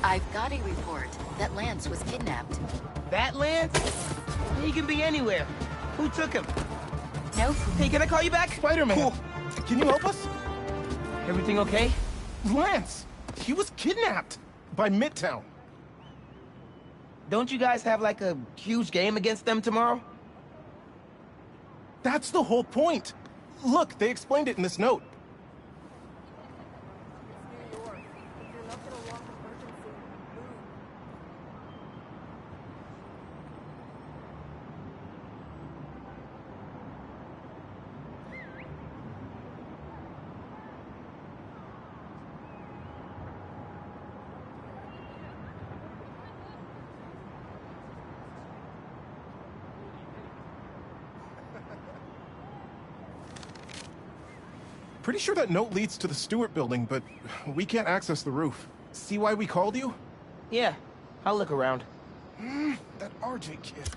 I've got a report that Lance was kidnapped. That Lance? He can be anywhere. Who took him? No. Hey, can I call you back? Spider-Man! Cool. Can you help us? Everything okay? Lance! He was kidnapped! By Midtown. Don't you guys have, like, a huge game against them tomorrow? That's the whole point! Look, they explained it in this note. Pretty sure that note leads to the Stewart building, but we can't access the roof. See why we called you? Yeah, I'll look around. That RJ kid.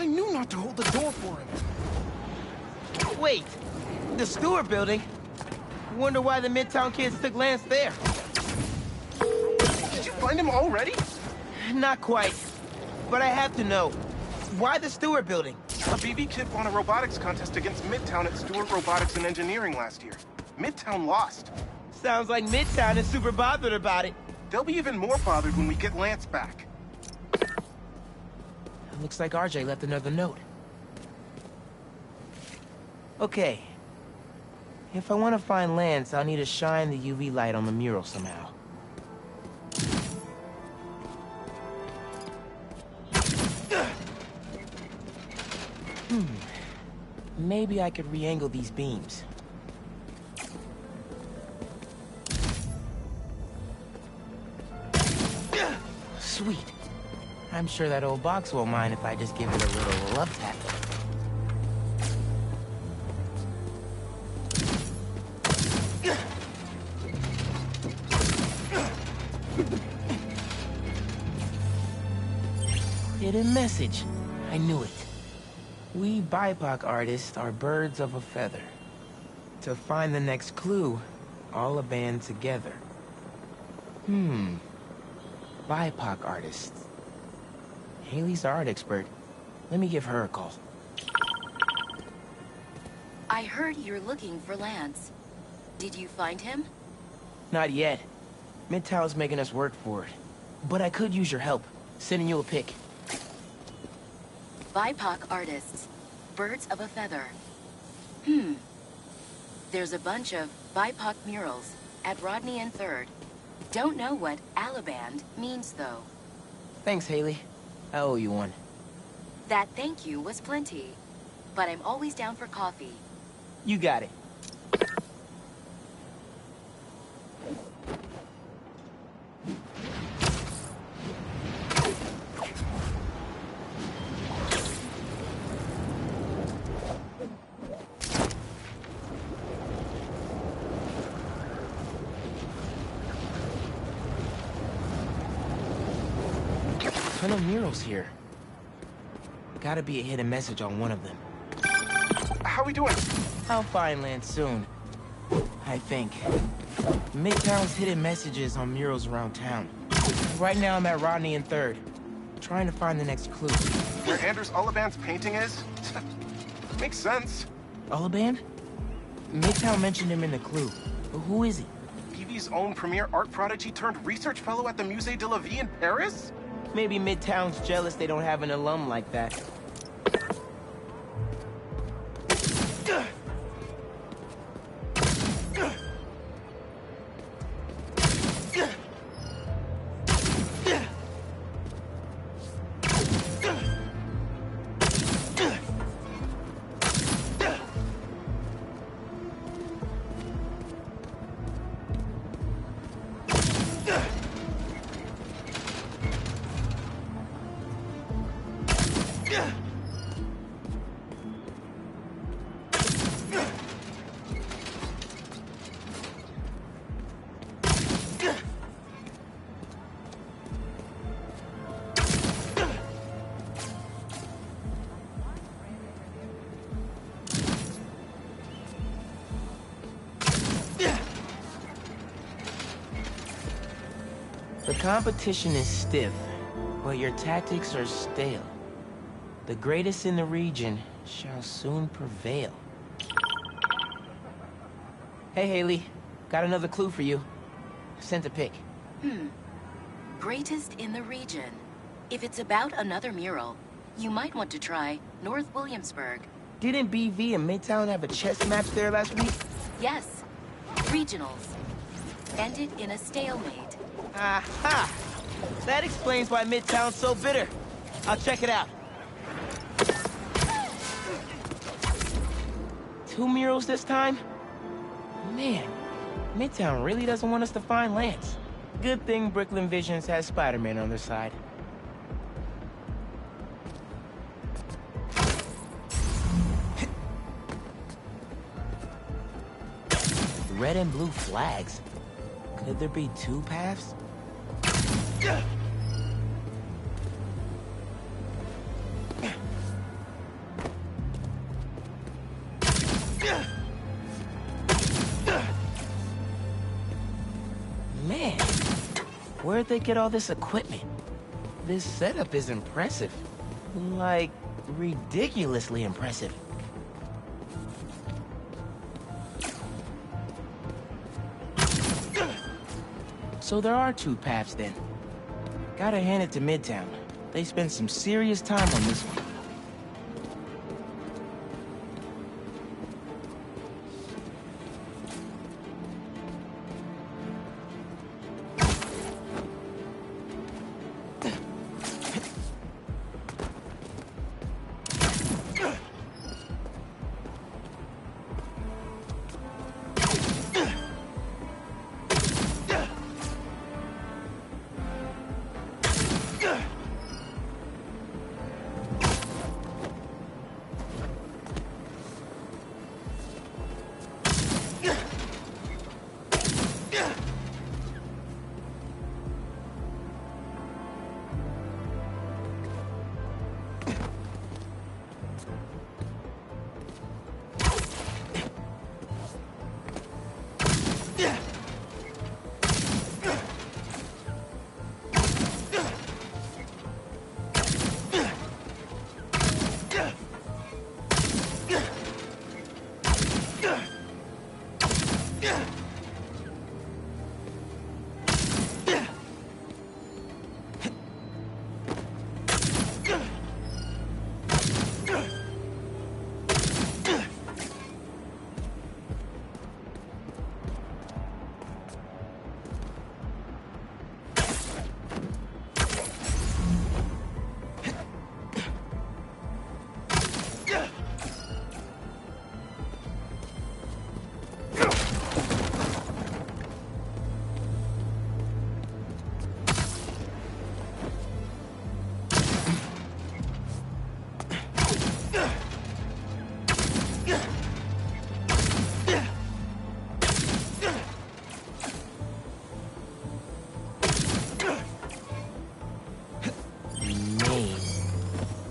I knew not to hold the door for him. Wait, the Stewart building? Wonder why the Midtown kids took Lance there. Did you find him already? Not quite, but I have to know. Why the Stewart building? A BB kid won a robotics contest against Midtown at Stewart Robotics and Engineering last year. Midtown lost. Sounds like Midtown is super bothered about it. They'll be even more bothered when we get Lance back. Looks like RJ left another note. Okay. If I want to find Lance, I'll need to shine the UV light on the mural somehow. Maybe I could re-angle these beams. Sweet. I'm sure that old box won't mind if I just give it a little love tap. Hidden message. I knew it. We BIPOC artists are birds of a feather. To find the next clue, all a band together. BIPOC artists. Haley's the art expert. Let me give her a call. I heard you're looking for Lance. Did you find him? Not yet. Midtown's making us work for it. But I could use your help. Sending you a pic. BIPOC artists. Birds of a feather. There's a bunch of BIPOC murals at Rodney and 3rd. Don't know what Alaband means, though. Thanks, Haley. I owe you one. That thank you was plenty. But I'm always down for coffee. You got it. Ton of murals here. Gotta be a hidden message on one of them. How we doing? I'll find Lance soon. I think. Midtown's hidden messages on murals around town. Right now I'm at Rodney and 3rd. Trying to find the next clue. Where Anders Olliband's painting is? Makes sense. Olliband? Midtown mentioned him in the clue. But who is he? BB's own premier art prodigy turned research fellow at the Musée de la Vie in Paris? Maybe Midtown's jealous they don't have an alum like that. competition is stiff, but your tactics are stale. The greatest in the region shall soon prevail. Hey, Haley. Got another clue for you. Sent a pic. Greatest in the region. If it's about another mural, you might want to try North Williamsburg. Didn't BV and Midtown have a chess match there last week? Yes. Regionals. Ended in a stalemate. Aha! That explains why Midtown's so bitter. I'll check it out. 2 murals this time? Man, Midtown really doesn't want us to find Lance. Good thing Brooklyn Visions has Spider-Man on their side. Red and blue flags. Could there be 2 paths? Man, where'd they get all this equipment? This setup is impressive. Like, ridiculously impressive. So there are 2 paths then. Gotta hand it to Midtown. They spent some serious time on this one.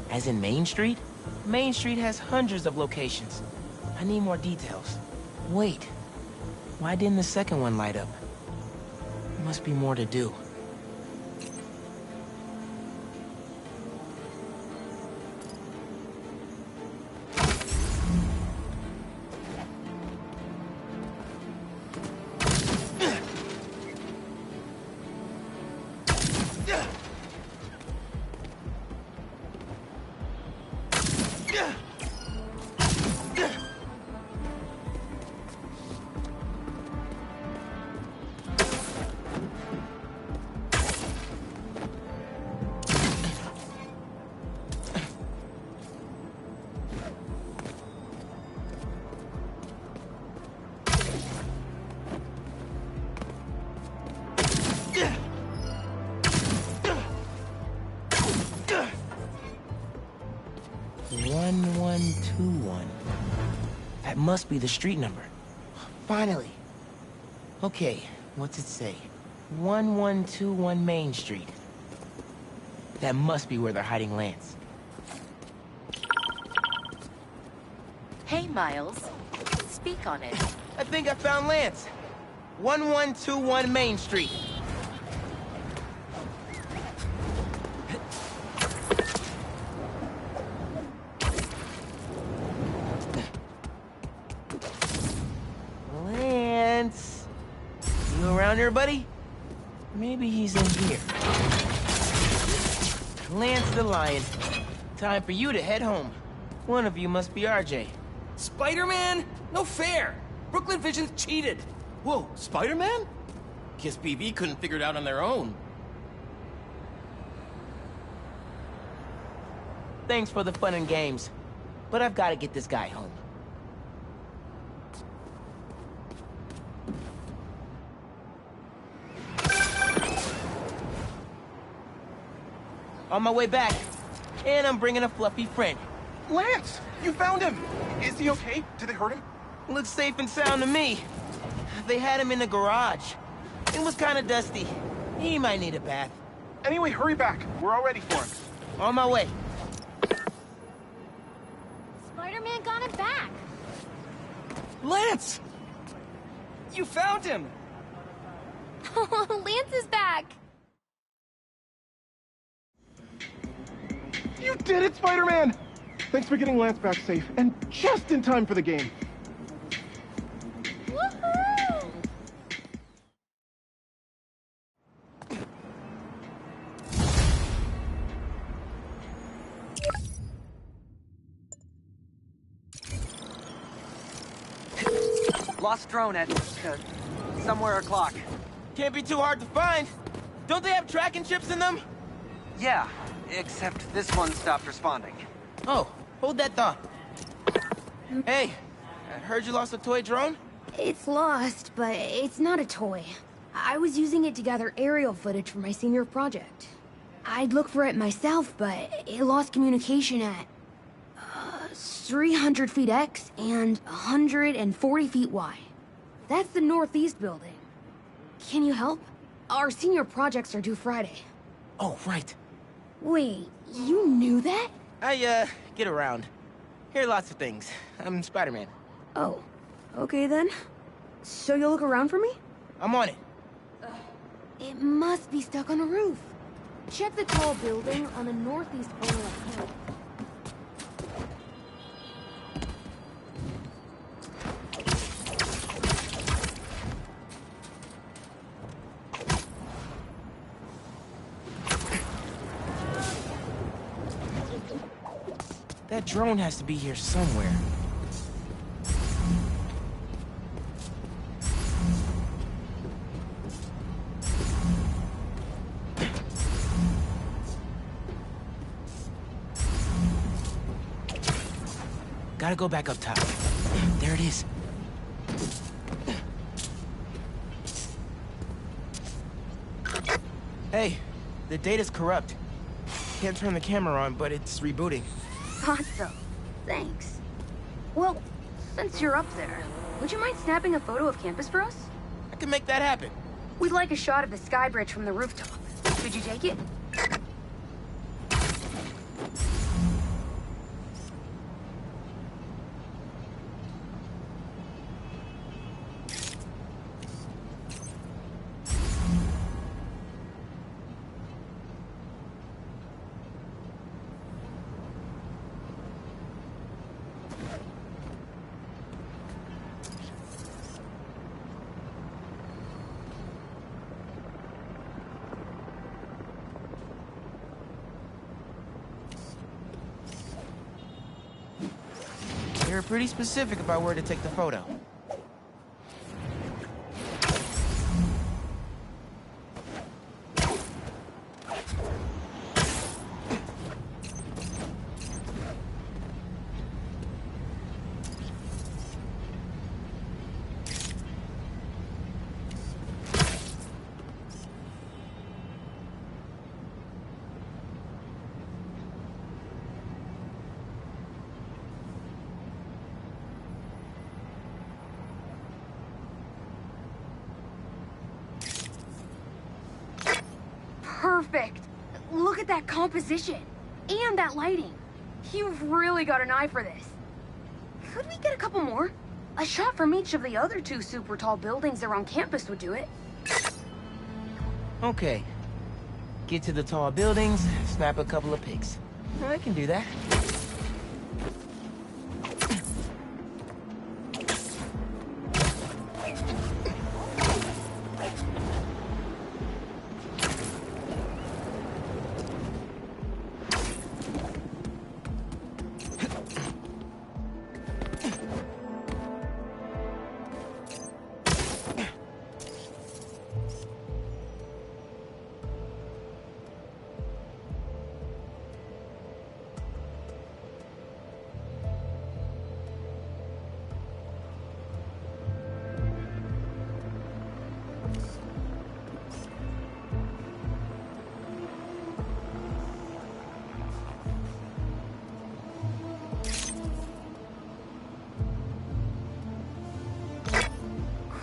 As in Main Street? Main Street has hundreds of locations. I need more details. Wait, why didn't the second one light up? Must be more to do. That must be the street number. Finally. Okay, what's it say? 1121 Main Street. That must be where they're hiding Lance. Hey, Miles. Speak on it. I think I found Lance. 1121 Main Street. around here, buddy? Maybe he's in here. Lance the Lion. Time for you to head home. One of you must be RJ. Spider-Man? No fair! Brooklyn Vision's cheated! Whoa, Spider-Man? Guess BV couldn't figure it out on their own. Thanks for the fun and games, but I've got to get this guy home. On my way back, and I'm bringing a fluffy friend. Lance! You found him! Is he okay? Did they hurt him? Looks safe and sound to me. They had him in the garage. It was kind of dusty. He might need a bath. Anyway, hurry back. We're all ready for him. On my way. Spider-Man got him back. Lance! You found him! Lance is back. You did it, Spider-Man! Thanks for getting Lance back safe, and just in time for the game. Woohoo! Lost drone at somewhere o'clock. Can't be too hard to find. Don't they have tracking chips in them? Yeah, except this one stopped responding. Oh, hold that thought. Hey, I heard you lost a toy drone? It's lost, but it's not a toy. I was using it to gather aerial footage for my senior project. I'd look for it myself, but it lost communication at 300 feet X and 140 feet Y. That's the northeast building. Can you help? Our senior projects are due Friday. Oh, right. Wait, you knew that? I, get around. Hear lots of things. I'm Spider-Man. Oh, okay then. So you'll look around for me? I'm on it. It must be stuck on a roof. Check the tall building on the northeast corner of town. That drone has to be here somewhere. Gotta go back up top. There it is. Hey, the data's corrupt. Can't turn the camera on, but it's rebooting. Thought so. Thanks. Well, since you're up there, would you mind snapping a photo of campus for us? I can make that happen. We'd like a shot of the sky bridge from the rooftop. Could you take it? They were pretty specific about where to take the photo. Perfect. Look at that composition. And that lighting. You've really got an eye for this. Could we get a couple more? A shot from each of the other two super tall buildings around campus would do it. Okay. Get to the tall buildings, snap a couple of pics. I can do that.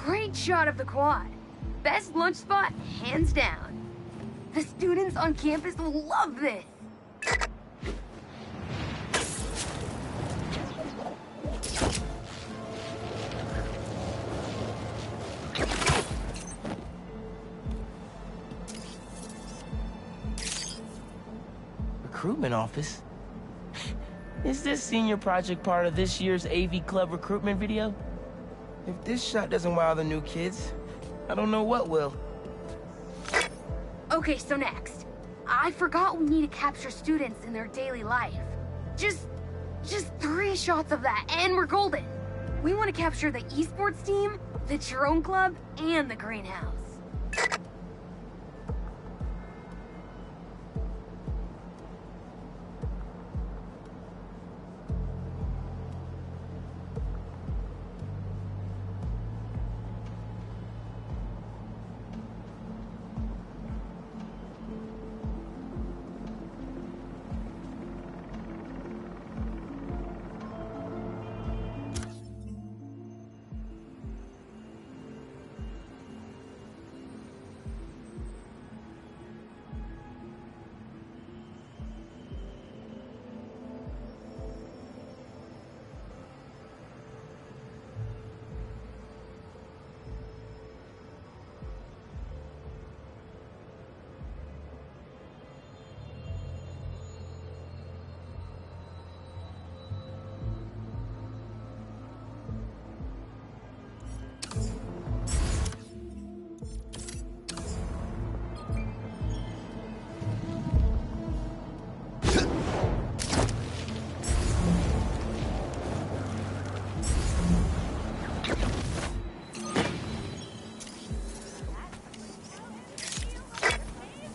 Great shot of the quad. Best lunch spot, hands down. The students on campus will love this. Recruitment office? Is this senior project part of this year's AV Club recruitment video? If this shot doesn't wow the new kids, I don't know what will. Okay, so next. I forgot we need to capture students in their daily life. Just 3 shots of that, and we're golden. We want to capture the esports team, the drone club, and the greenhouse.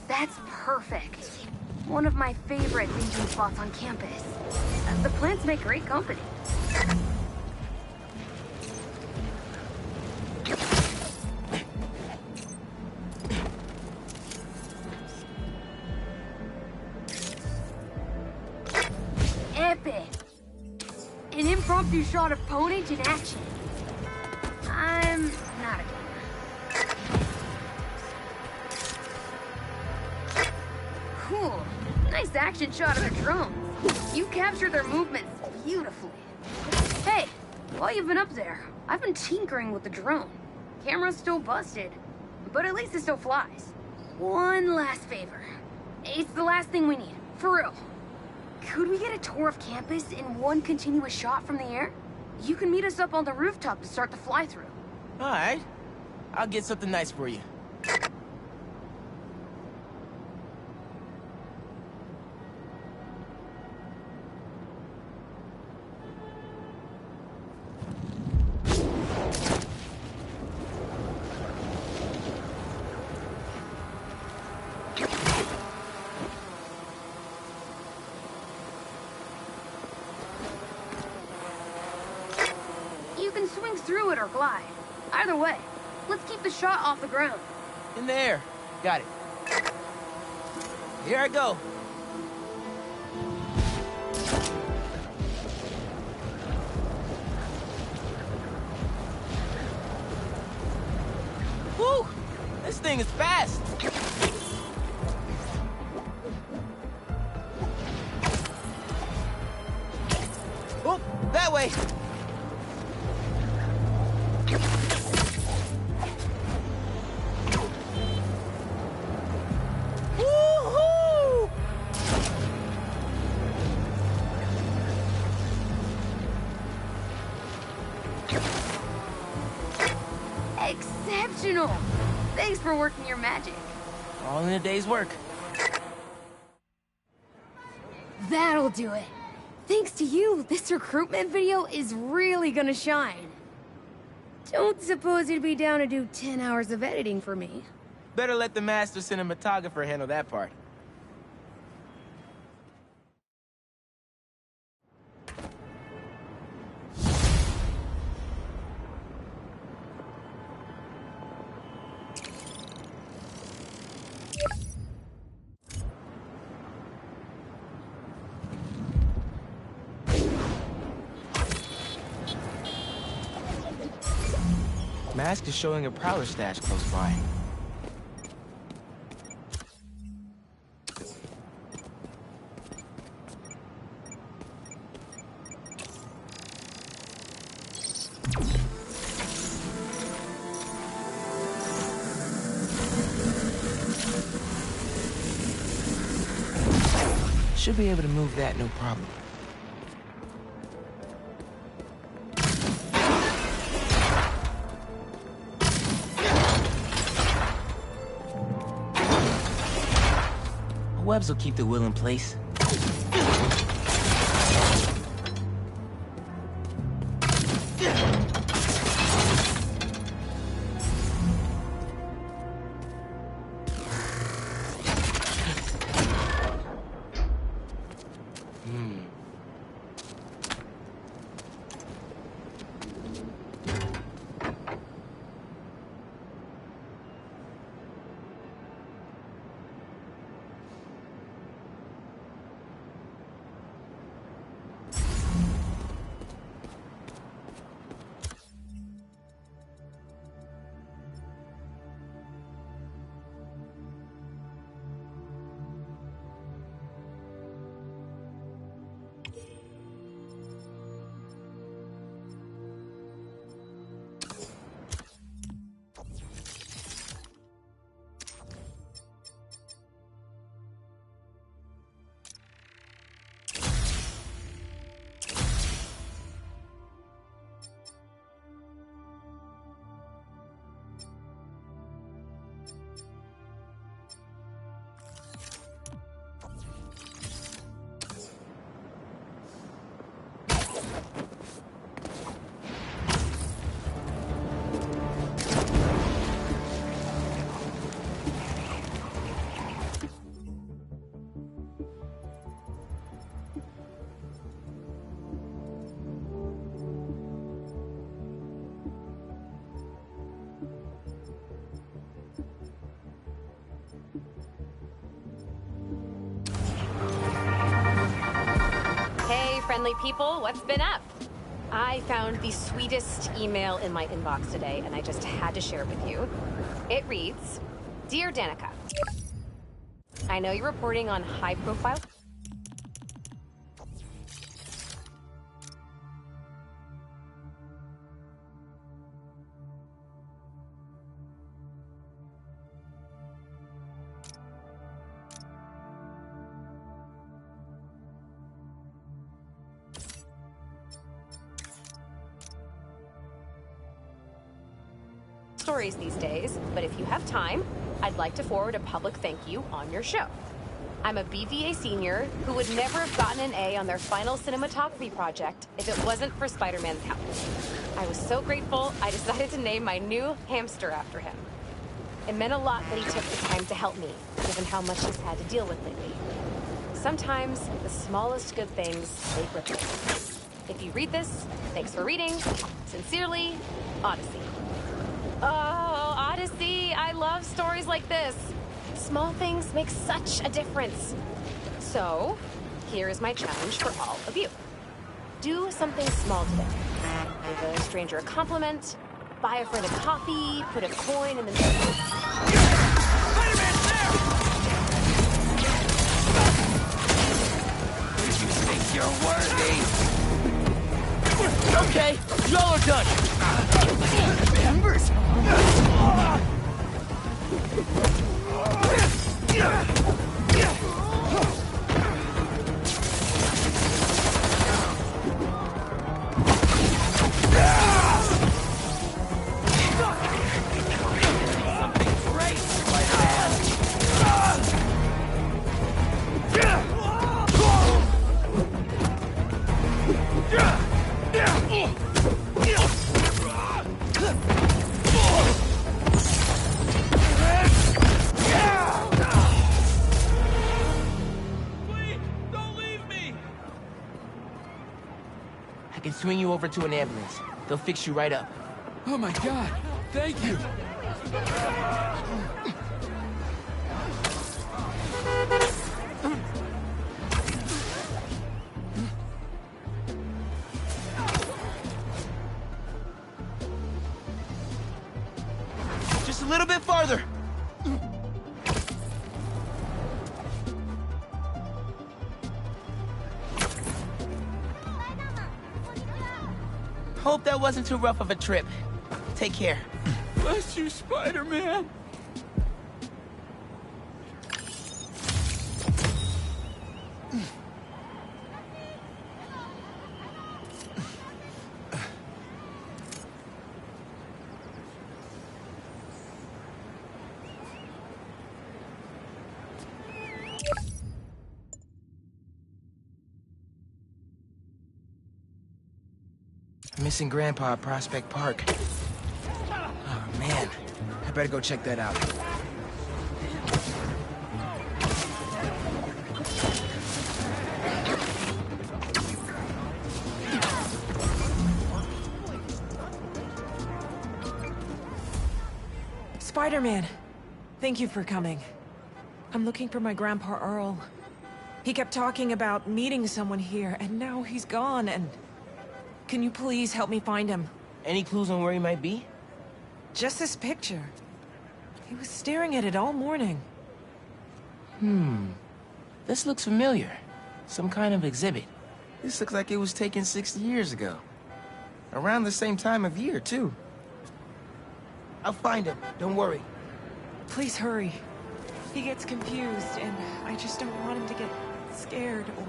That's perfect. One of my favorite thinking spots on campus. The plants make great company. Epic! An impromptu shot of Ponage in action. I'm not a gamer. Cool. Nice action shot of the drones. You captured their movements beautifully. Hey, while you've been up there, I've been tinkering with the drone. Camera's still busted, but at least it still flies. One last favor. It's the last thing we need, for real. Could we get a tour of campus in one continuous shot from the air? You can meet us up on the rooftop to start the fly-through. All right. I'll get something nice for you. You can swing through it or glide. Either way, let's keep the shot off the ground. In the air. Got it. Here I go. Woo! This thing is fast. Oh, that way. Woo-hoo! Exceptional! Thanks for working your magic. All in a day's work. That'll do it. Thanks to you, this recruitment video is really gonna shine. Don't suppose you'd be down to do 10 hours of editing for me. Better let the master cinematographer handle that part. Mask is showing a prowler stash close by. Should be able to move that, no problem. Webs will keep the wheel in place. Friendly people, what's been up? I found the sweetest email in my inbox today, and I just had to share it with you. It reads, Dear Danica, I know you're reporting on high-profile... stories these days, but if you have time, I'd like to forward a public thank you on your show. I'm a BVA senior who would never have gotten an A on their final cinematography project if it wasn't for Spider-Man's help. I was so grateful, I decided to name my new hamster after him. It meant a lot that he took the time to help me, given how much he's had to deal with lately. Sometimes, the smallest good things make ripples. If you read this, thanks for reading. Sincerely, Odyssey. Oh, Odyssey, I love stories like this. Small things make such a difference. So, here is my challenge for all of you. Do something small today. Give a stranger a compliment, buy a friend a coffee, put a coin in the... Spider-Man's there! You think you're worthy? Okay, y'all are done. Embers? Something great, Spider-Man! I can swing you over to an ambulance. They'll fix you right up. Oh my God, thank you! little bit farther. Hope that wasn't too rough of a trip. Take care. Bless you, Spider-Man. Missing Grandpa at Prospect Park. Oh, man. I better go check that out. Spider-Man, thank you for coming. I'm looking for my Grandpa Earl. He kept talking about meeting someone here, and now he's gone, and... Can you please help me find him? Any clues on where he might be? Just this picture. He was staring at it all morning. This looks familiar. Some kind of exhibit. This looks like it was taken 60 years ago. Around the same time of year, too. I'll find him, don't worry. Please hurry. He gets confused, and I just don't want him to get scared or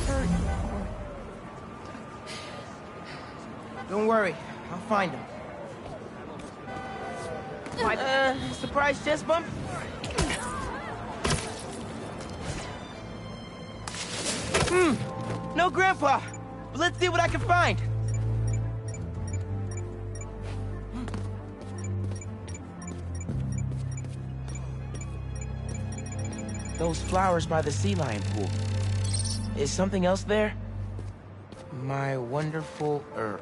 hurt or... Don't worry, I'll find him. Surprise chest bump? No Grandpa! But let's see what I can find. Those flowers by the sea lion pool. Is something else there? My wonderful Earl.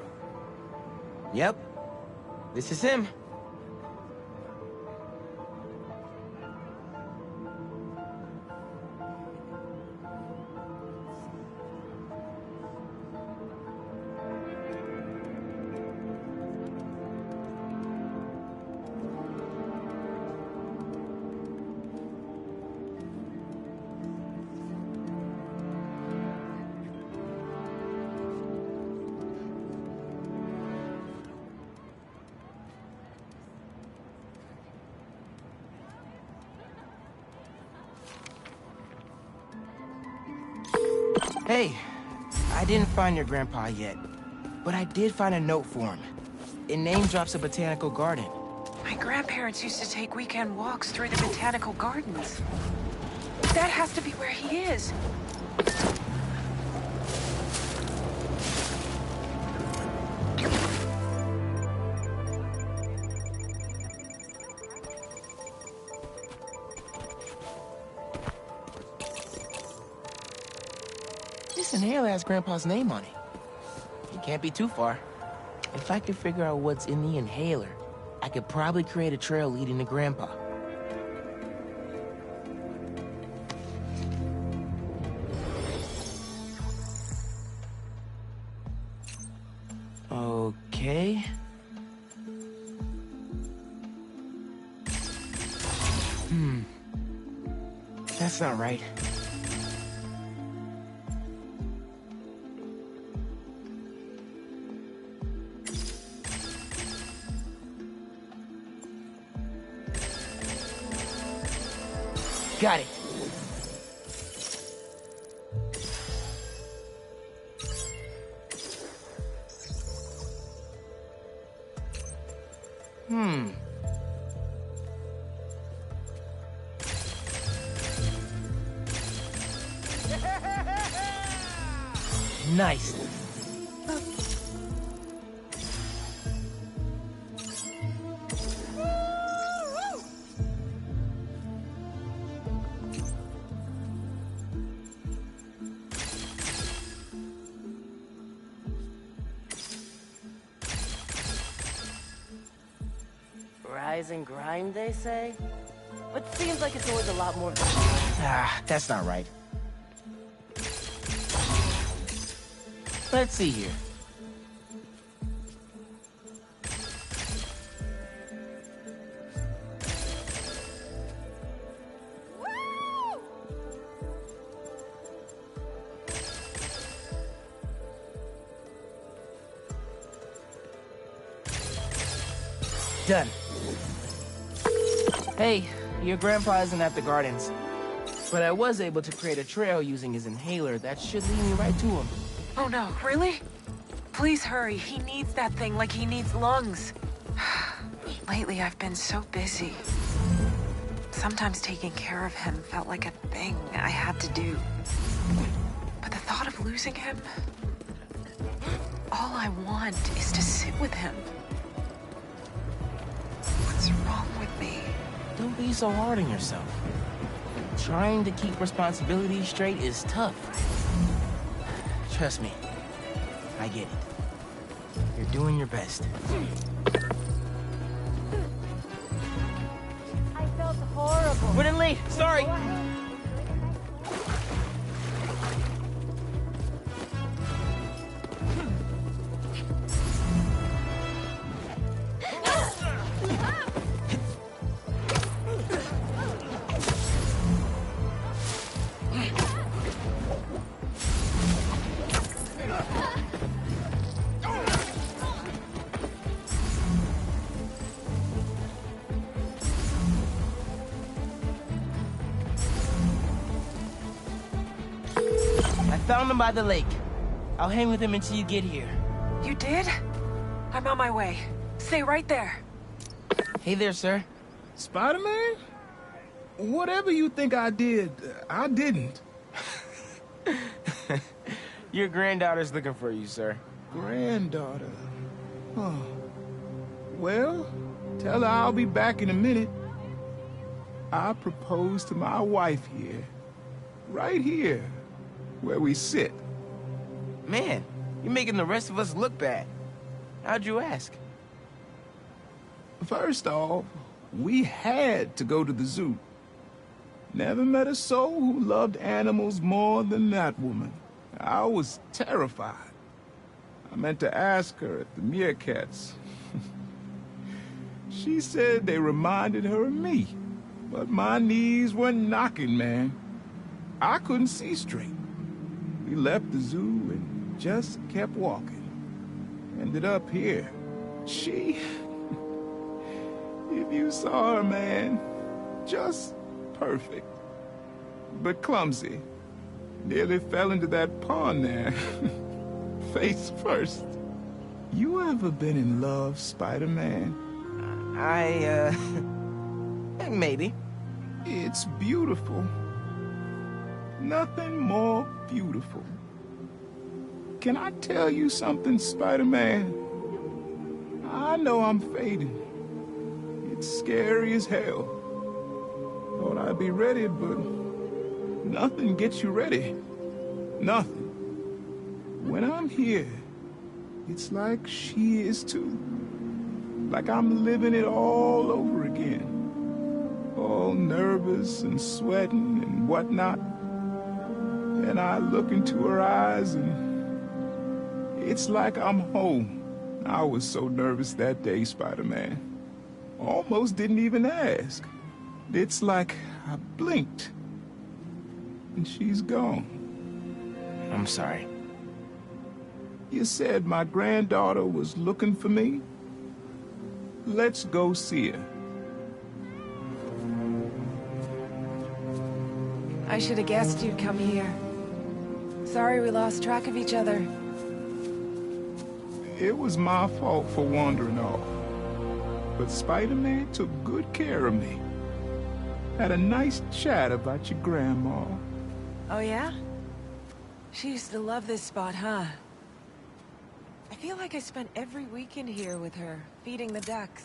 Yep, this is him. Hey, I didn't find your grandpa yet, but I did find a note for him. It name drops a botanical garden. My grandparents used to take weekend walks through the botanical gardens. That has to be where he is. This inhaler has Grandpa's name on it. It can't be too far. If I could figure out what's in the inhaler, I could probably create a trail leading to Grandpa. Okay. That's not right. Got it. Nice. Rise and grind, they say? But seems like it's always a lot more... Ah, that's not right. Let's see here. Done. Hey, your grandpa isn't at the gardens. But I was able to create a trail using his inhaler that should lead me right to him. Oh no, really? Please hurry. He needs that thing like he needs lungs. Lately, I've been so busy. Sometimes taking care of him felt like a thing I had to do. But the thought of losing him... All I want is to sit with him. What's wrong with me? Don't be so hard on yourself. Trying to keep responsibilities straight is tough. Trust me, I get it. You're doing your best. I felt horrible. Running late, sorry. Found him by the lake. I'll hang with him until you get here. You did? I'm on my way. Stay right there. Hey there, sir. Spider-Man? Whatever you think I did, I didn't. Your granddaughter's looking for you, sir. Granddaughter? Oh. Well, tell her I'll be back in a minute. I proposed to my wife here. Right here. Where we sit. Man, you're making the rest of us look bad. How'd you ask? First off, we had to go to the zoo. Never met a soul who loved animals more than that woman. I was terrified. I meant to ask her at the meerkats. She said they reminded her of me, but my knees were knocking, man. I couldn't see straight. We left the zoo and just kept walking. Ended up here. She... If you saw her, man, just perfect. But clumsy. Nearly fell into that pond there. Face first. You ever been in love, Spider-Man? Maybe. It's beautiful. Nothing more beautiful. Can I tell you something, Spider-Man? I know I'm fading. It's scary as hell. Thought I'd be ready, but nothing gets you ready. Nothing. When I'm here, it's like she is too. Like I'm living it all over again. All nervous and sweating and whatnot. And I look into her eyes and it's like I'm home. I was so nervous that day, Spider-Man. Almost didn't even ask. It's like I blinked and she's gone. I'm sorry. You said my granddaughter was looking for me? Let's go see her. I should have guessed you'd come here. Sorry we lost track of each other. It was my fault for wandering off. But Spider-Man took good care of me. Had a nice chat about your grandma. Oh yeah? She used to love this spot, huh? I feel like I spent every weekend here with her, feeding the ducks.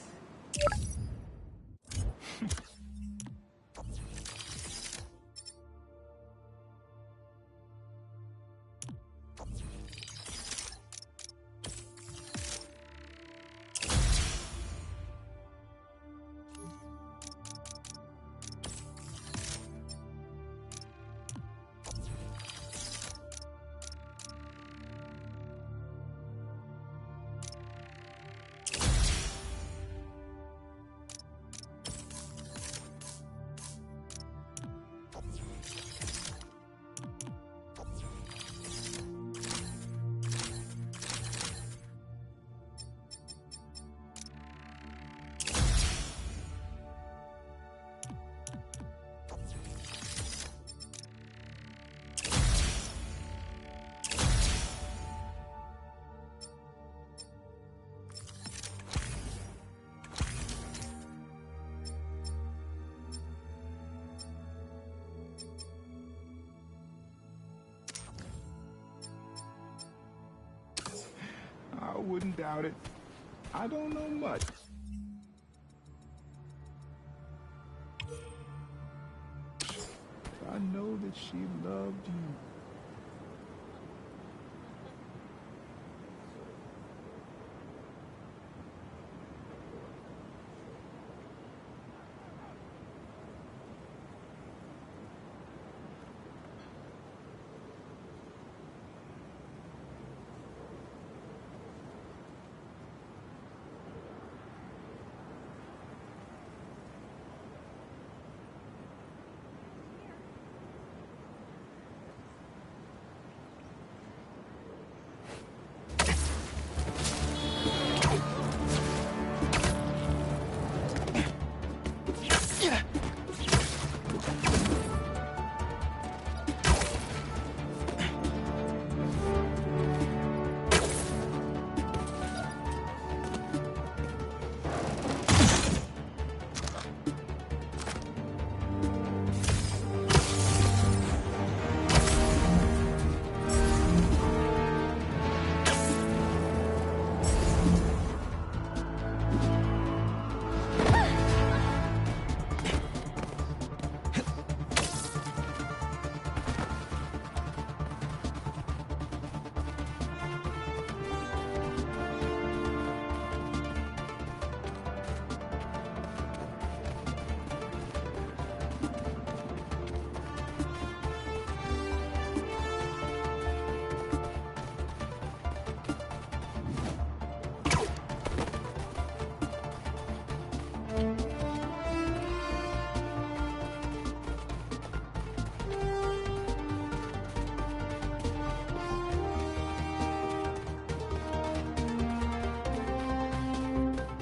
wouldn't doubt it. I don't know much. I know that she loved you.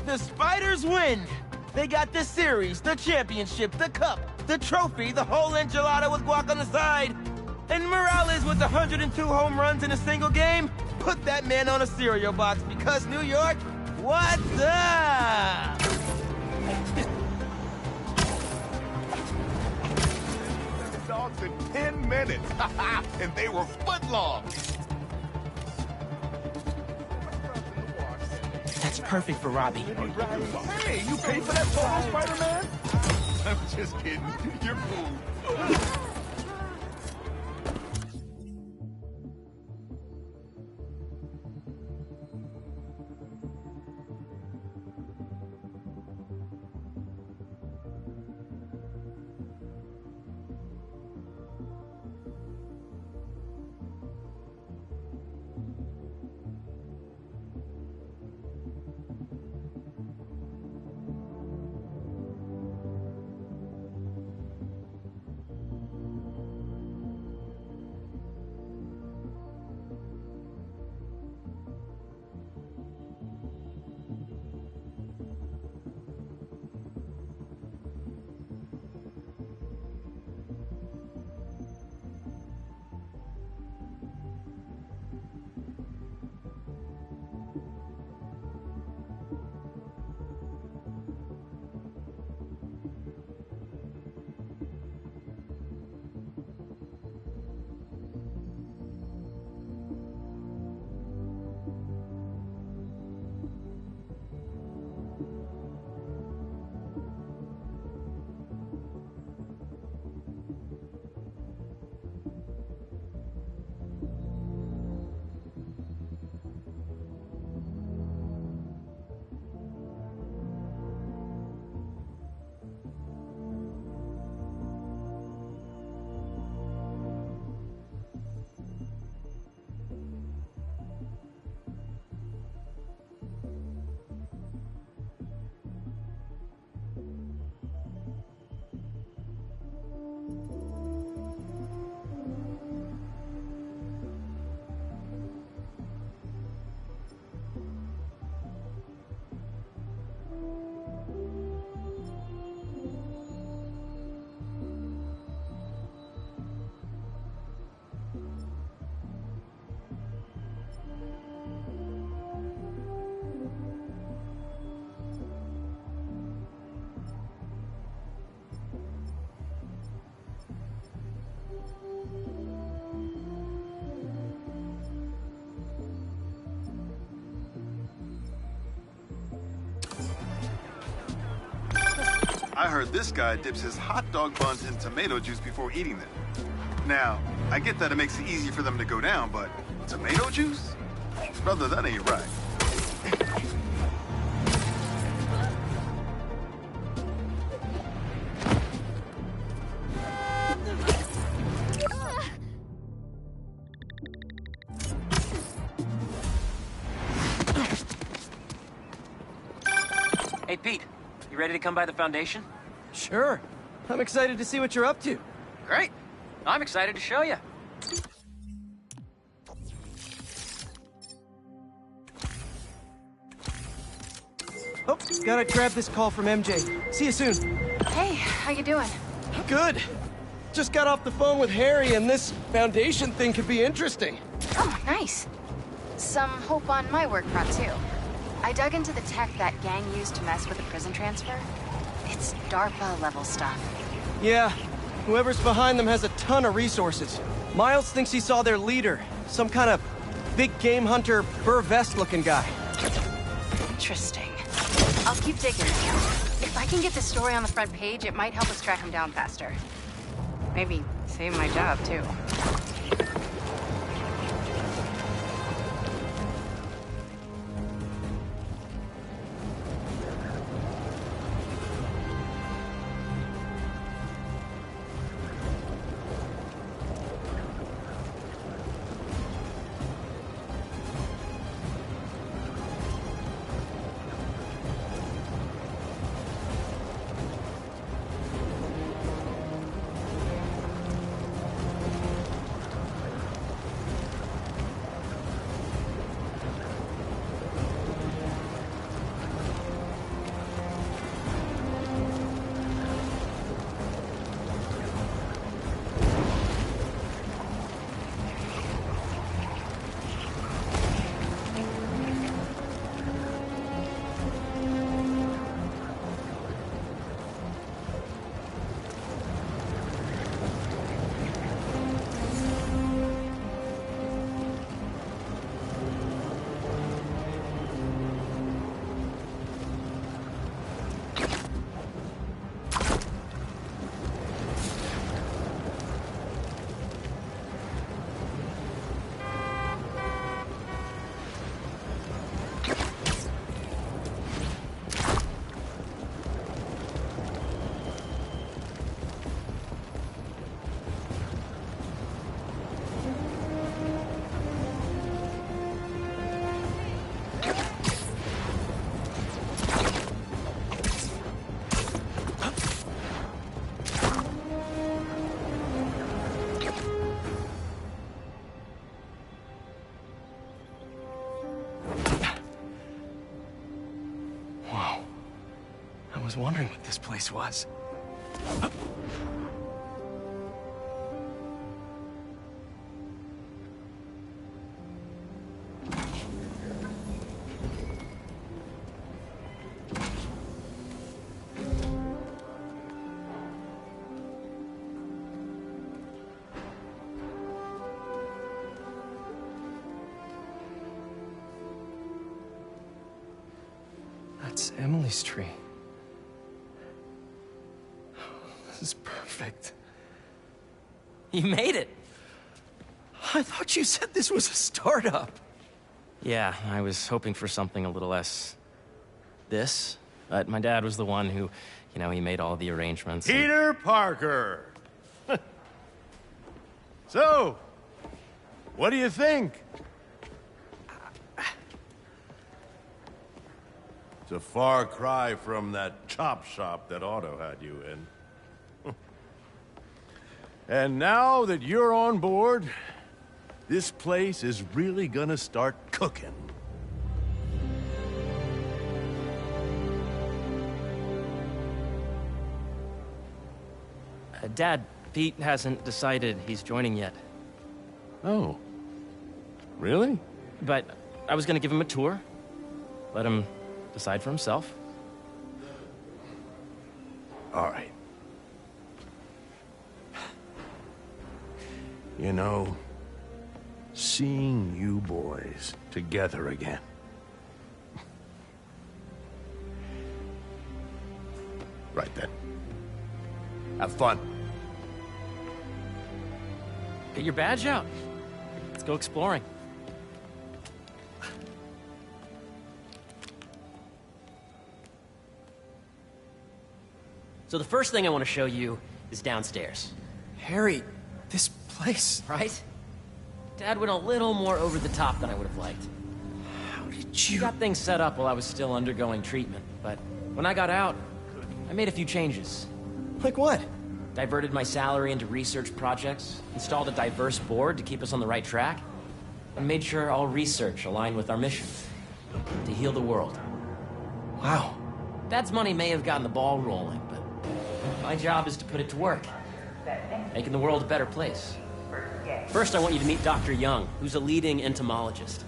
The Spiders win! They got the series, the championship, the cup, the trophy, the whole enchilada with guac on the side. And Morales with 102 home runs in a single game? Put that man on a cereal box because New York, what's up? Dogs in 10 minutes, and they were footlong. That's perfect for Robbie. Hey, you paid for that photo, Spider-Man? I'm just kidding. You're cool. I heard this guy dips his hot dog buns in tomato juice before eating them. Now, I get that it makes it easy for them to go down, but tomato juice? Brother, that ain't right. Hey, Pete. You ready to come by the Foundation? Sure. I'm excited to see what you're up to. Great. I'm excited to show you. Oh, gotta grab this call from MJ. See you soon. Hey, how you doing? Good. Just got off the phone with Harry, and this Foundation thing could be interesting. Oh, nice. Some hope on my work front, too. I dug into the tech that gang used to mess with the prison transfer. It's DARPA-level stuff. Yeah, whoever's behind them has a ton of resources. Miles thinks he saw their leader, some kind of big game hunter, fur vest-looking guy. Interesting. I'll keep digging. If I can get the story on the front page, it might help us track him down faster. Maybe save my job, too. I was wondering what this place was. That's Emily's tree. This is perfect. You made it. I thought you said this was a startup. Yeah, I was hoping for something a little less this, but my dad was the one who, he made all the arrangements. Peter Parker! So, what do you think? It's a far cry from that chop shop that Otto had you in. And now that you're on board, this place is really gonna start cooking. Dad, Pete hasn't decided he's joining yet. Oh. Really? But I was gonna give him a tour. Let him decide for himself. All right. Seeing you boys together again. Right then. Have fun. Get your badge out. Let's go exploring. So the first thing I want to show you is downstairs. Harry, this place... Right? Dad went a little more over the top than I would have liked. How did you... Got things set up while I was still undergoing treatment, but when I got out, I made a few changes. Like what? Diverted my salary into research projects, installed a diverse board to keep us on the right track, and made sure all research aligned with our mission, to heal the world. Wow. Dad's money may have gotten the ball rolling, but my job is to put it to work, making the world a better place. First, I want you to meet Dr. Young, who's a leading entomologist.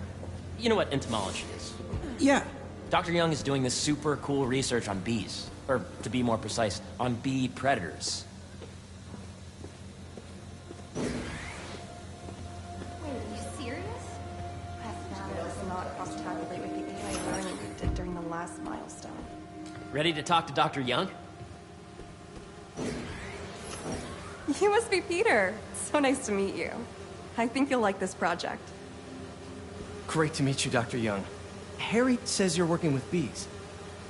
You know what entomology is? Yeah. Dr. Young is doing this super cool research on bees, or to be more precise, on bee predators. Wait, are you serious? Mathematics does not cross-tabulate with the AI learning we did during the last milestone. Ready to talk to Dr. Young? You must be Peter. So nice to meet you. I think you'll like this project. Great to meet you, Dr. Young. Harry says you're working with bees.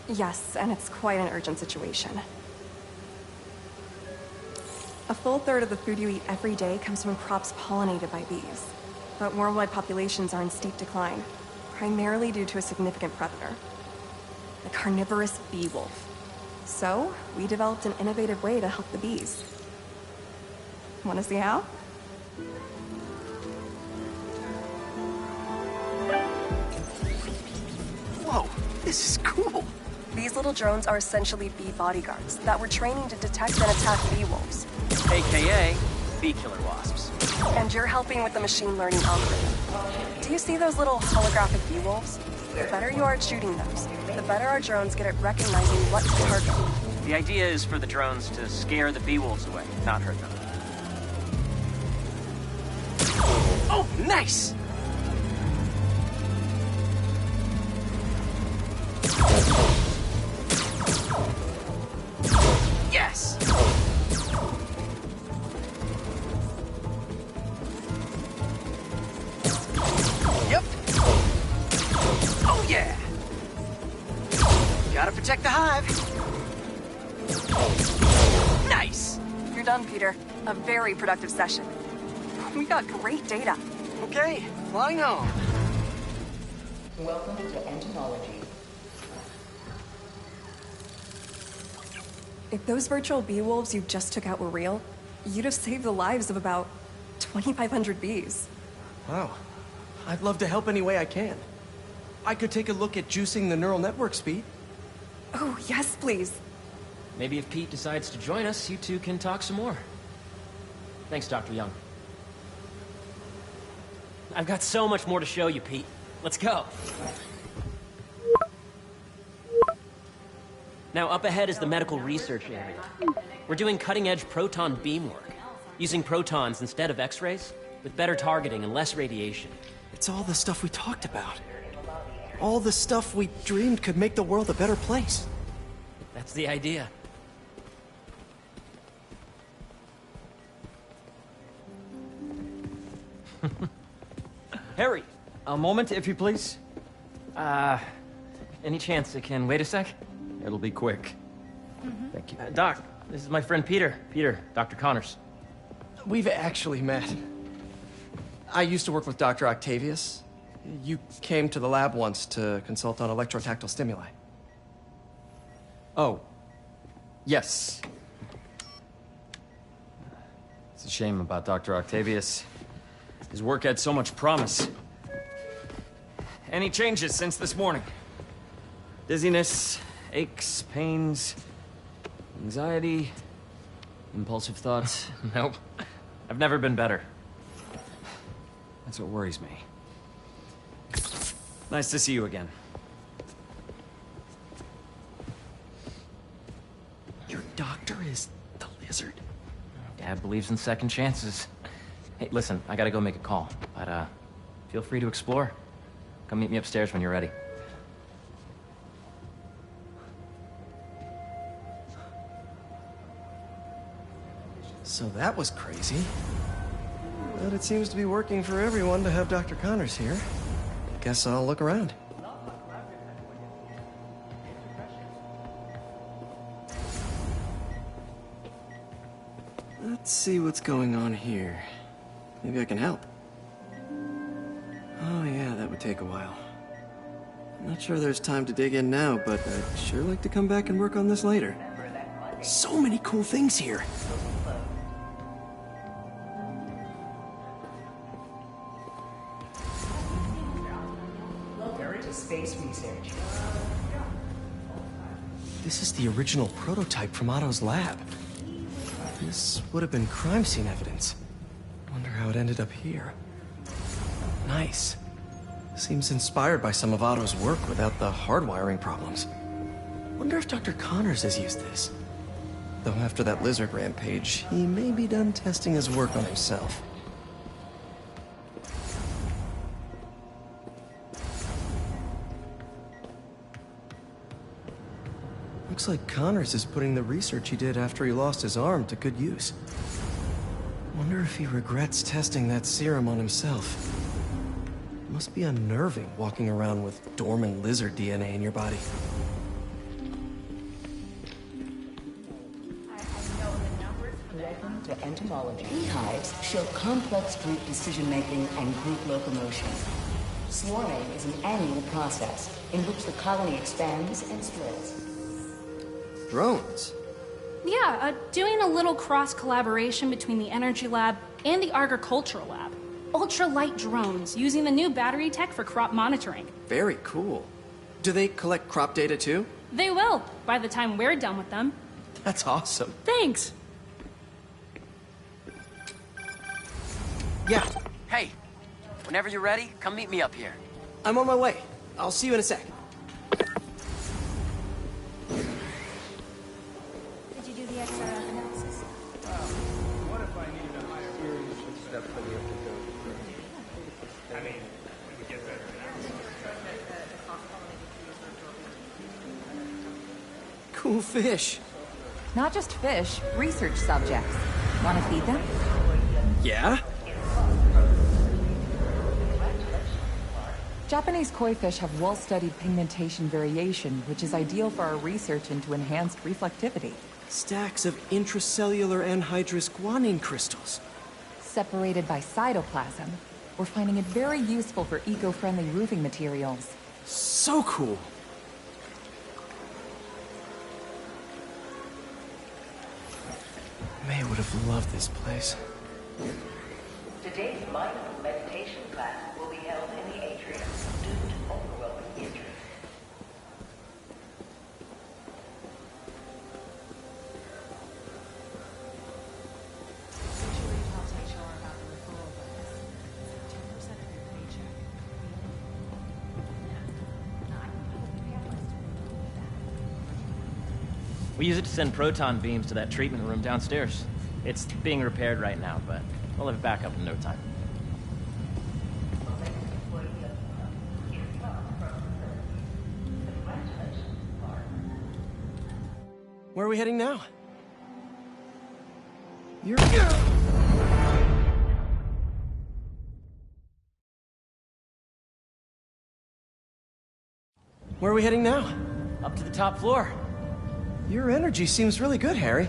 Yes, and it's quite an urgent situation. A full third of the food you eat every day comes from crops pollinated by bees. But worldwide populations are in steep decline, primarily due to a significant predator, the carnivorous bee wolf. So, we developed an innovative way to help the bees. Want to see how? Whoa, this is cool. These little drones are essentially bee bodyguards that we're training to detect and attack bee wolves. AKA bee killer wasps. And you're helping with the machine learning algorithm. Do you see those little holographic bee wolves? The better you are at shooting those, the better our drones get at recognizing what to target. The idea is for the drones to scare the bee wolves away, not hurt them. Oh, nice! Yes! Yep! Oh, yeah! Gotta protect the hive. Nice! You're done, Peter. A very productive session. We got great data. Okay, flying home. Welcome to entomology. If those virtual bee wolves you just took out were real, you'd have saved the lives of about 2,500 bees. Wow. I'd love to help any way I can. I could take a look at juicing the neural network speed. Oh, yes, please. Maybe if Pete decides to join us, you two can talk some more. Thanks, Dr. Young. I've got so much more to show you, Pete. Let's go. Now, up ahead is the medical research area. We're doing cutting-edge proton beam work, using protons instead of X-rays, with better targeting and less radiation. It's all the stuff we talked about. All the stuff we dreamed could make the world a better place. That's the idea. Harry, a moment, if you please. Any chance it can wait a sec? It'll be quick. Thank you. Doc, this is my friend Peter. Peter, Dr. Connors. We've actually met. I used to work with Dr. Octavius. You came to the lab once to consult on electrotactile stimuli. Oh. Yes. It's a shame about Dr. Octavius. His work had so much promise. Any changes since this morning? Dizziness, aches, pains, anxiety, impulsive thoughts? Nope. I've never been better. That's what worries me. Nice to see you again. Your doctor is the lizard? Dad believes in second chances. Hey, listen, I gotta go make a call, but feel free to explore. Come meet me upstairs when you're ready. So that was crazy. But it seems to be working for everyone to have Dr. Connors here. Guess I'll look around. Let's see what's going on here. Maybe I can help. Oh yeah, that would take a while. I'm not sure there's time to dig in now, but I'd sure like to come back and work on this later. So many cool things here. Welcome to Space Research. This is the original prototype from Otto's lab. This would have been crime scene evidence. Wonder how it ended up here. Nice. Seems inspired by some of Otto's work without the hardwiring problems. Wonder if Dr. Connors has used this. Though after that lizard rampage, he may be done testing his work on himself. Looks like Connors is putting the research he did after he lost his arm to good use. Wonder if he regrets testing that serum on himself. Must be unnerving walking around with dormant lizard DNA in your body. Welcome to entomology. Beehives show complex group decision-making and group locomotion. Swarming is an annual process in which the colony expands and splits. Drones? Yeah, doing a little cross-collaboration between the Energy Lab and the Agricultural Lab. Ultra-light drones using the new battery tech for crop monitoring. Very cool. Do they collect crop data too? They will, by the time we're done with them. That's awesome. Thanks. Yeah. Hey, whenever you're ready, come meet me up here. I'm on my way. I'll see you in a sec. Did you do the XRF analysis? What if I needed a higher step for the episode? I mean, we would get better. Cool fish. Not just fish, research subjects. Want to feed them? Yeah? Japanese koi fish have well-studied pigmentation variation, which is ideal for our research into enhanced reflectivity. Stacks of intracellular anhydrous guanine crystals. Separated by cytoplasm, we're finding it very useful for eco-friendly roofing materials. So cool. May would have loved this place. Today's mindful meditation class will be held in the atrium due to overwhelming interest. We use it to send proton beams to that treatment room downstairs. It's being repaired right now, but we'll have it back up in no time. Where are we heading now? You're... Where are we heading now? Up to the top floor. Your energy seems really good, Harry.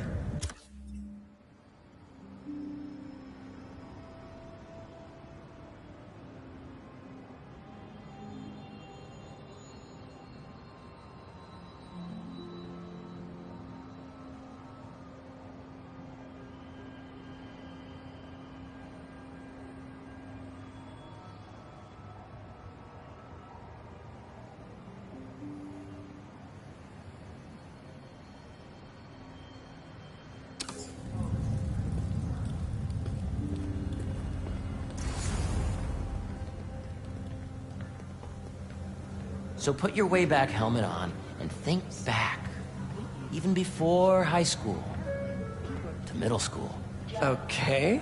So put your way back helmet on and think back. Even before high school. To middle school. Okay.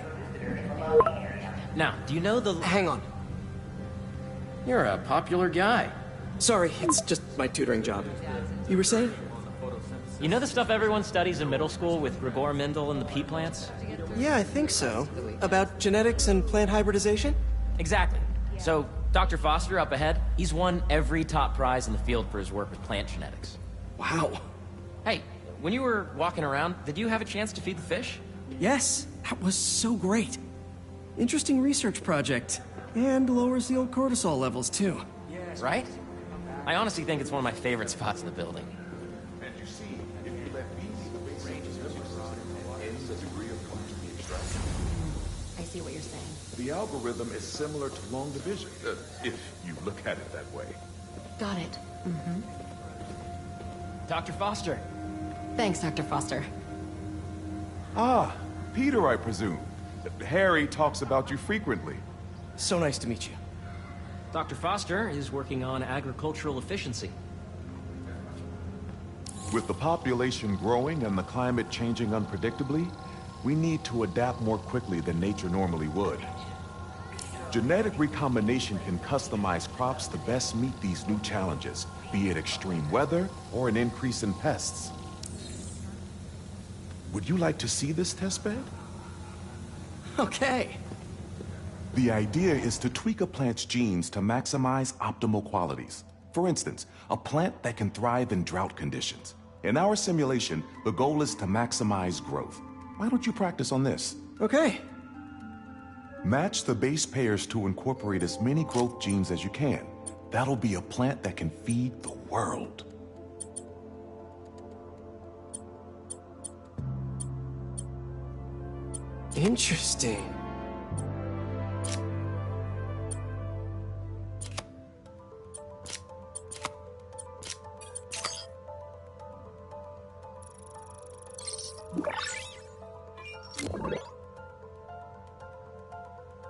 Now, do you know the... Hang on. You're a popular guy. Sorry, it's just my tutoring job. You were saying? You know the stuff everyone studies in middle school with Gregor Mendel and the pea plants? Yeah, I think so. About genetics and plant hybridization? Exactly. So, Dr. Foster up ahead, he's won every top prize in the field for his work with plant genetics. Wow. Hey, when you were walking around, did you have a chance to feed the fish? Yes, that was so great. Interesting research project. And lowers the old cortisol levels, too. Right? I honestly think it's one of my favorite spots in the building. And you see, if you let bees, the basic ends the degree of quantity extraction. I see what you're saying. The algorithm is similar to long division, if you look at it that way. Got it. Mm-hmm. Dr. Foster. Thanks, Dr. Foster. Ah, Peter, I presume. Harry talks about you frequently. So nice to meet you. Dr. Foster is working on agricultural efficiency. With the population growing and the climate changing unpredictably, we need to adapt more quickly than nature normally would. Genetic recombination can customize crops to best meet these new challenges, be it extreme weather or an increase in pests. Would you like to see this testbed? Okay. The idea is to tweak a plant's genes to maximize optimal qualities. For instance, a plant that can thrive in drought conditions. In our simulation, the goal is to maximize growth. Why don't you practice on this? Okay. Match the base pairs to incorporate as many growth genes as you can. That'll be a plant that can feed the world. Interesting.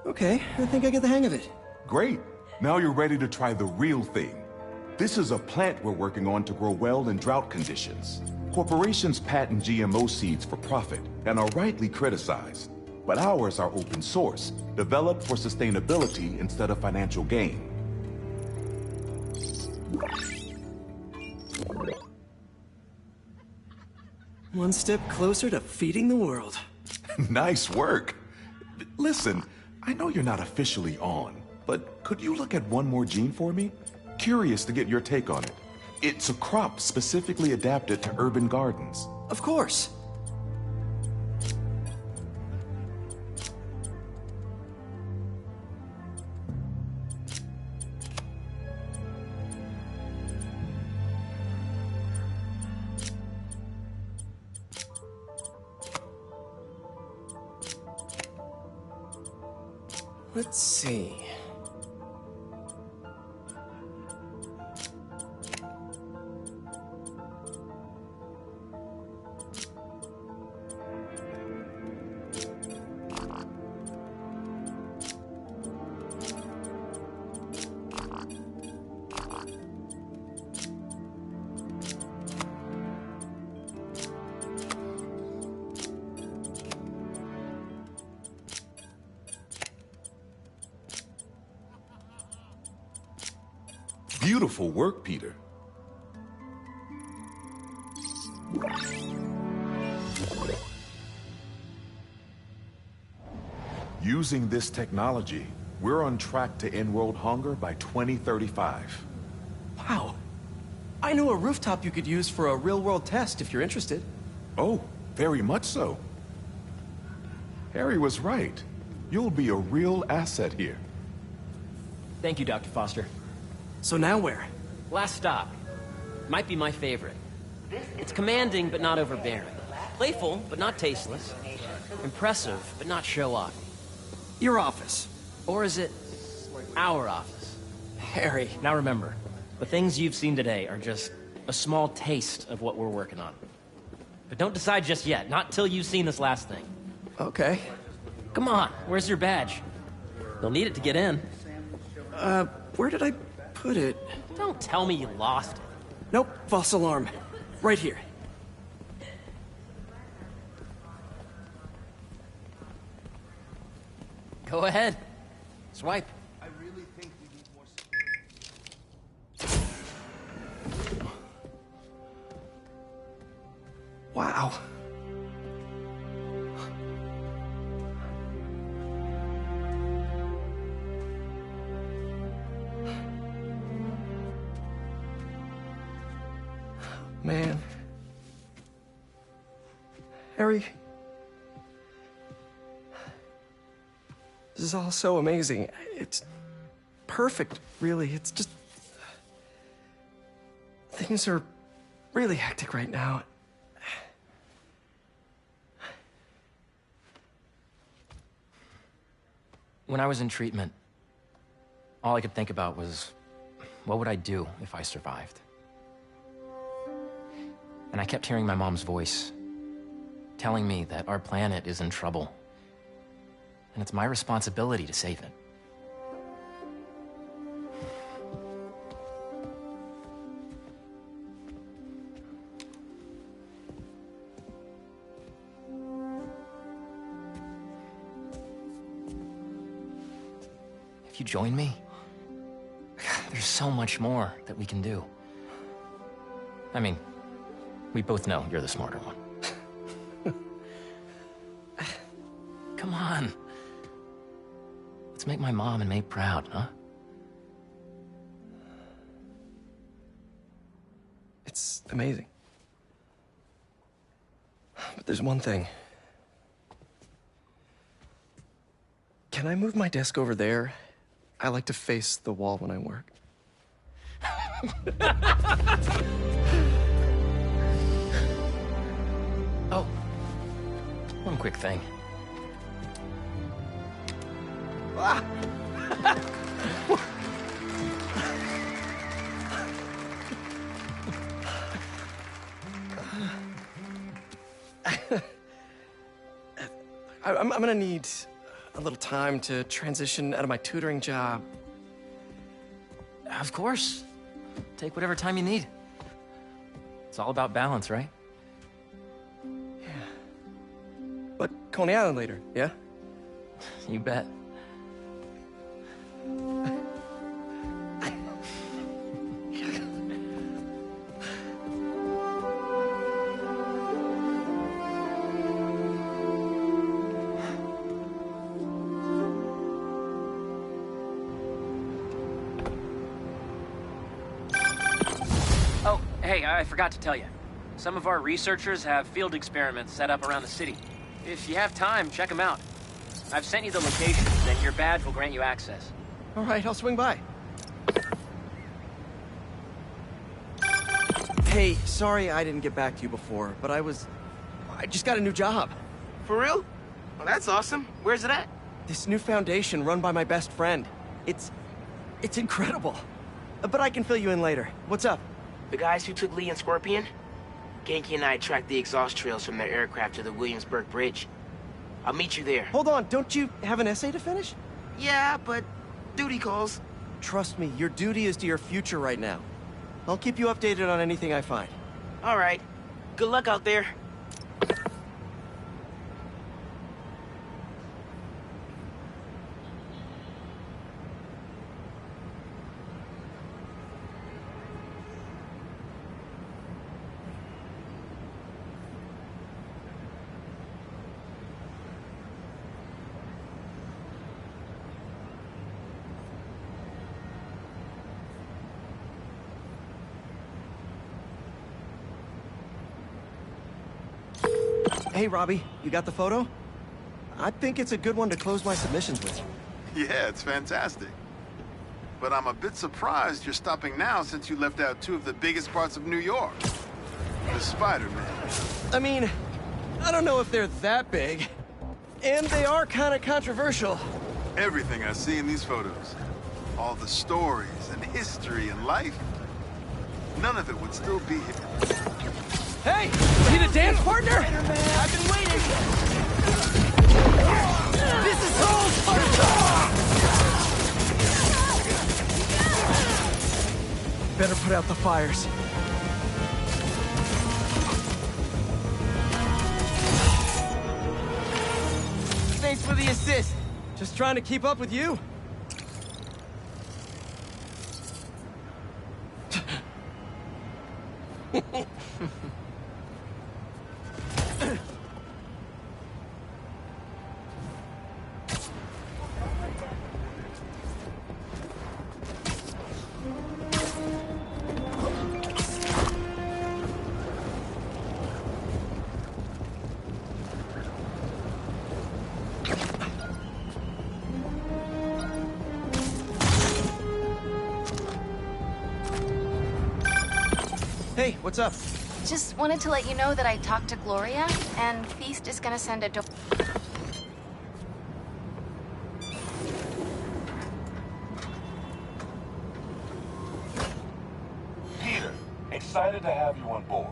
Okay, I think I get the hang of it. Great. Now you're ready to try the real thing. This is a plant we're working on to grow well in drought conditions. Corporations patent GMO seeds for profit and are rightly criticized. But ours are open source, developed for sustainability instead of financial gain. One step closer to feeding the world. Nice work. Listen, I know you're not officially on, but could you look at one more gene for me? Curious to get your take on it. It's a crop specifically adapted to urban gardens. Of course. Let's see. Beautiful work, Peter. Using this technology, we're on track to end world hunger by 2035. Wow. I know a rooftop you could use for a real-world test if you're interested. Oh, very much so. Harry was right. You'll be a real asset here. Thank you, Dr. Foster. So now where? Last stop. Might be my favorite. It's commanding, but not overbearing. Playful, but not tasteless. Impressive, but not show-off. Your office. Or is it our office? Harry. Now remember, the things you've seen today are just a small taste of what we're working on. But don't decide just yet, not till you've seen this last thing. Okay. Come on, where's your badge? You'll need it to get in. Where did I put it? Don't tell me you lost it. Nope, false alarm. Right here. Go ahead. Swipe. I really think we need more... Wow. Man. Harry. This is all so amazing. It's perfect, really. It's just... Things are really hectic right now. When I was in treatment, all I could think about was, what would I do if I survived? And I kept hearing my mom's voice, telling me that our planet is in trouble, and it's my responsibility to save it. If you join me, there's so much more that we can do. I mean, we both know you're the smarter one. Come on. Let's make my mom and May proud, huh? It's amazing. But there's one thing. Can I move my desk over there? I like to face the wall when I work. Oh, one quick thing. Ah. I'm gonna need a little time to transition out of my tutoring job. Of course. Take whatever time you need. It's all about balance, right? Yeah. But Coney Island later, yeah? You bet. Oh, hey, I forgot to tell you. Some of our researchers have field experiments set up around the city. If you have time, check them out. I've sent you the locations, and your badge will grant you access. All right, I'll swing by. Hey, sorry I didn't get back to you before, but I just got a new job. For real? Well, that's awesome. Where's it at? This new foundation run by my best friend. It's incredible. But I can fill you in later. What's up? The guys who took Lee and Scorpion? Genki and I tracked the exhaust trails from their aircraft to the Williamsburg Bridge. I'll meet you there. Hold on, don't you have an essay to finish? Yeah, but duty calls. Trust me, your duty is to your future right now. I'll keep you updated on anything I find. All right. Good luck out there. Hey, Robbie, you got the photo? I think it's a good one to close my submissions with. Yeah, it's fantastic. But I'm a bit surprised you're stopping now since you left out two of the biggest parts of New York. The Spider-Man. I mean, I don't know if they're that big. And they are kind of controversial. Everything I see in these photos. All the stories and history and life. None of it would still be here. Hey! Need a dance partner? I've been waiting! This is so fun! Better put out the fires. Thanks for the assist. Just trying to keep up with you. Hey, what's up? Just wanted to let you know that I talked to Gloria, and Feast is gonna send a Peter, excited to have you on board.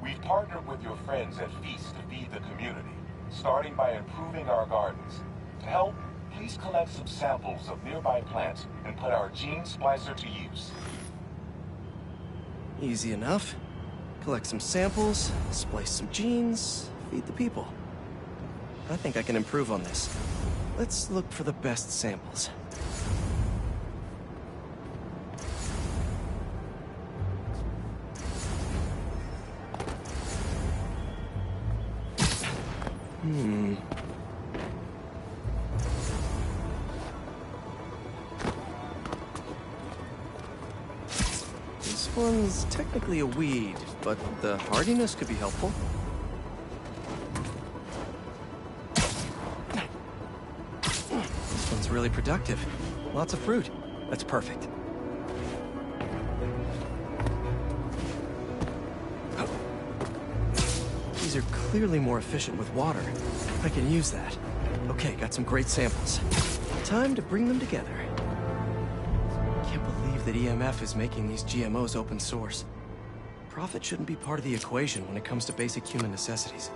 We've partnered with your friends at Feast to feed the community, starting by improving our gardens. To help, please collect some samples of nearby plants and put our gene splicer to use. Easy enough. Collect some samples, splice some genes, feed the people. I think I can improve on this. Let's look for the best samples. This one's technically a weed, but the hardiness could be helpful. This one's really productive. Lots of fruit. That's perfect. These are clearly more efficient with water. I can use that. Okay, got some great samples. Time to bring them together. Can't believe that EMF is making these GMOs open source. Profit shouldn't be part of the equation when it comes to basic human necessities.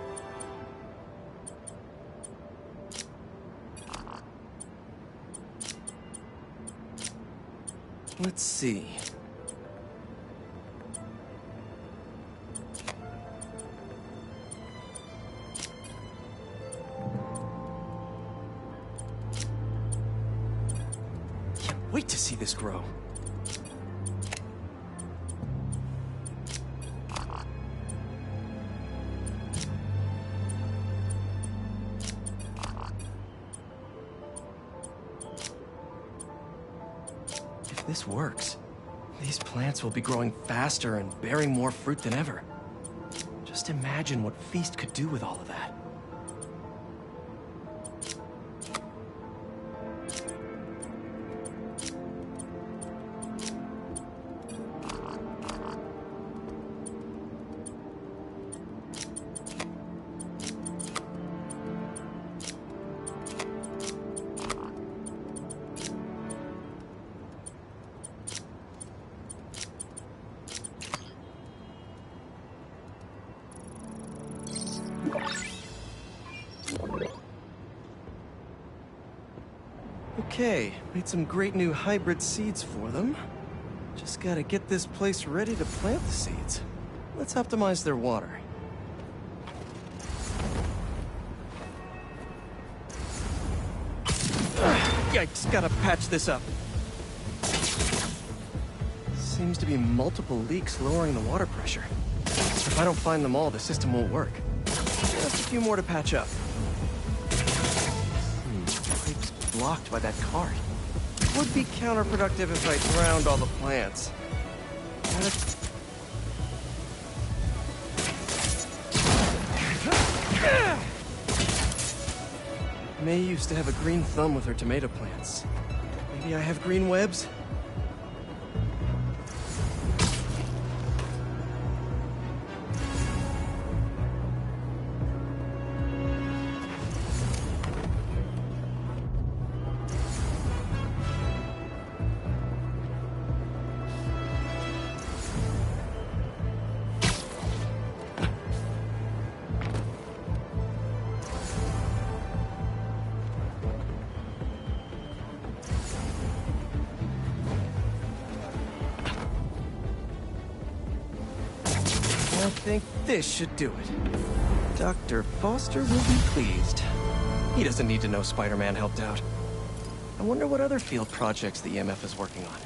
Let's see. Can't wait to see this grow. If this works, these plants will be growing faster and bearing more fruit than ever. Just imagine what Feast could do with all of that. Okay, made some great new hybrid seeds for them. Just gotta get this place ready to plant the seeds. Let's optimize their water. Yikes, gotta patch this up. Seems to be multiple leaks lowering the water pressure. If I don't find them all, the system won't work. Just a few more to patch up. Pipe's blocked by that cart. Would be counterproductive if I drowned all the plants. May used to have a green thumb with her tomato plants. Maybe I have green webs? I think this should do it. Dr. Foster will be pleased. He doesn't need to know Spider-Man helped out. I wonder what other field projects the EMF is working on.